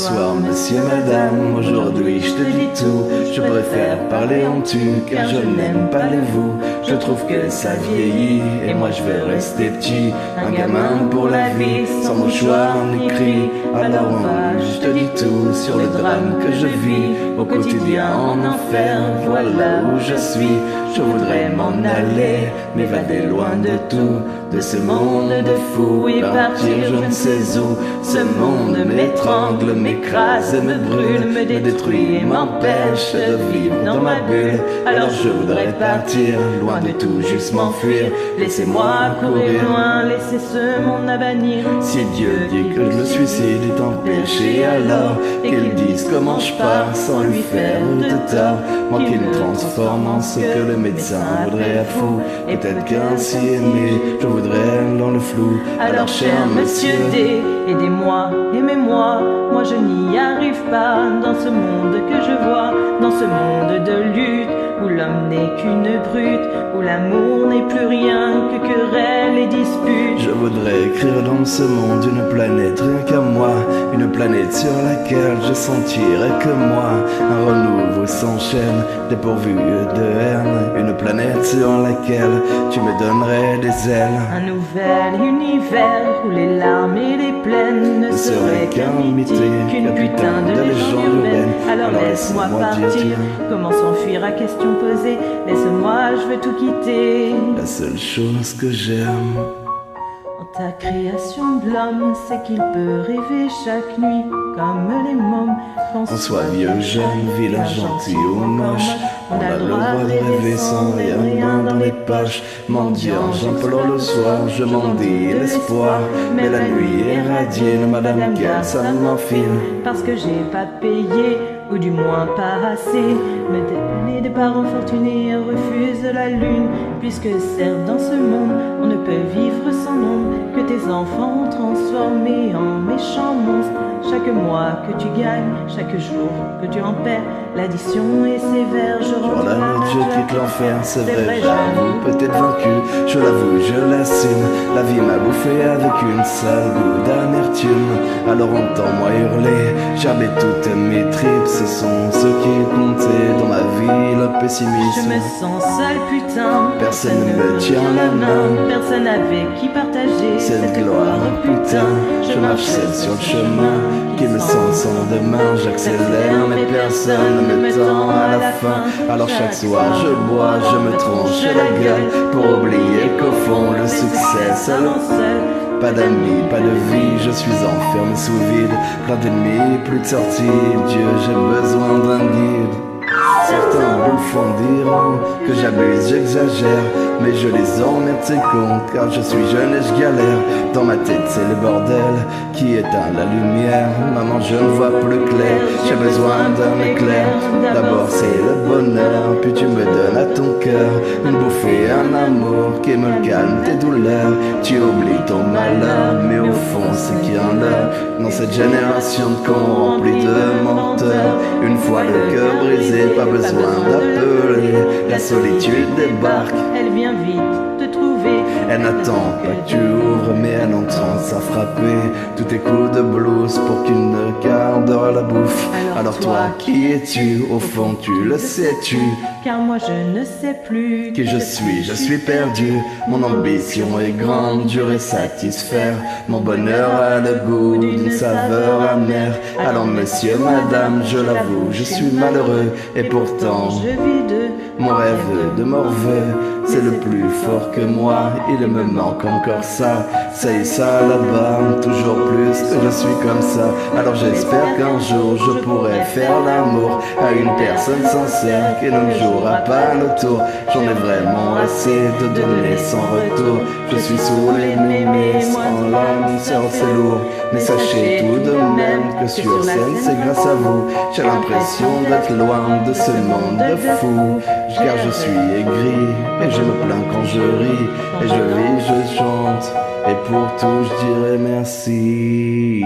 Bonsoir monsieur, madame, aujourd'hui je te dis tout. Je préfère parler en tu, car je n'aime pas les vous. Je trouve que ça vieillit, et moi je vais rester petit. Un gamin pour la vie, sans mouchoir ni cri. Alors je te dis tout sur le drame que je vis. Au quotidien en enfer, voilà où je suis. Je voudrais m'en aller, m'évader loin de tout, de ce monde de fous, et partir je ne sais où. Ce monde m'étrangle, m'écrase et me brûle, me détruit et m'empêche de vivre dans ma bulle. Alors je voudrais partir, loin de tout, juste m'enfuir. Laissez-moi courir loin, laissez ce monde à bannir. Si Dieu dit que le suicide est empêché, alors qu'il dise comment je pars sans lui faire de tort. Moi qui me transforme en ce que le médecin voudrait à fou. Et peut-être qu'ainsi aimé, je voudrais dans le flou. Alors cher monsieur D, aidez-moi, aimez-moi. Moi je n'y arrive pas dans ce monde que je vois, dans ce monde de lutte, où l'homme n'est qu'une brute, où l'amour n'est plus rien que querelle et dispute. Je voudrais écrire dans ce monde une planète rien qu'à moi, une planète sur laquelle je sentirais que moi un renouveau s'enchaîne, dépourvu de haine, une planète sur laquelle tu me donnerais des ailes. Un nouvel univers où les larmes et les plaines ne seraient qu'un mythe, qu'une putain de légende urbaine. Alors laisse-moi partir, comment s'enfuir à question posée. Laisse-moi, je veux tout quitter. La seule chose que j'aime en ta création de l'homme, c'est qu'il peut rêver chaque nuit comme les mômes. Qu'on soit vieux, jeune, vilain, gentil ou moche, on a le droit de rêver sans rien dans les poches. Mendiant, j'implore le soir, je m'en dis l'espoir, mais la nuit est radienne, madame Gall, ça m'enfile. Parce que j'ai pas payé, ou du moins pas assez. Mes parents fortunés refusent la lune, puisque certes dans ce monde on ne peut vivre sans nombre, que tes enfants ont transformé en méchants monstres. Chaque mois que tu gagnes, chaque jour que tu en perds, l'addition est sévère. Je rentre là, je quitte l'enfer, c'est vrai, j'avoue, peut-être vaincu, je l'avoue, je l'assume. La vie m'a bouffé avec une sale goût d'amertume. Alors entends-moi hurler, j'avais toutes mes tripes, ce sont ceux qui comptaient dans ma vie, le pessimisme. Je me sens seul, putain, personne ne me tient la main, personne avec qui partager cette gloire, putain. Je marche seul sur le chemin qui me sent sans demain, j'accélère mais personne ne me tend à la fin. Alors chaque soir je bois, je me tronche la gueule pour oublier qu'au fond le succès seul en seul. Pas d'amis, pas de vie, je suis enfermé sous vide, plein d'ennemis, plus de sortie. Dieu, j'ai besoin d'un guide. Certains vous font dire que j'abuse, j'exagère, mais je les emmerde ces cons, car je suis jeune et je galère. Dans ma tête c'est le bordel qui éteint la lumière. Maman, je ne vois plus clair, j'ai besoin d'un éclair. D'abord c'est le bonheur, puis tu me donnes à ton cœur une bouffée, un amour qui me calme tes douleurs. Tu oublies ton malheur, mais au fond c'est qu'il y en a dans cette génération de cons remplis de menteurs. Une fois le cœur brisé, pas besoin d'appeler, la solitude débarque, elle vient vite te trouver. Elle n'attend pas que tu ouvres, mais elle entrance à frapper tous tes coups de blues pour qu'une garde la bouffe. Alors toi, qui es-tu? Au fond, tu le sais-tu? Car moi je ne sais plus qui je suis perdu. Mon ambition est grande, durer, satisfaire. Mon bonheur a le goût d'une saveur amère. Alors monsieur, madame, je l'avoue, je suis malheureux, et pourtant je vis de mon rêve de morveux. C'est le plus fort que moi, il me manque encore ça. Ça et ça là-bas, toujours plus que je suis comme ça. Alors j'espère qu'un jour je pourrai faire l'amour à une personne sincère qui ne me jouera pas le tour. J'en ai vraiment assez de donner sans retour. Je suis saoulé, mais sans l'âme, c'est lourd. Mais sachez tout de même que sur scène c'est grâce à vous. J'ai l'impression d'être loin de ce monde de fous, car je suis aigri et je me plains quand je ris, et je vis, je chante, et pour tout je dirais merci.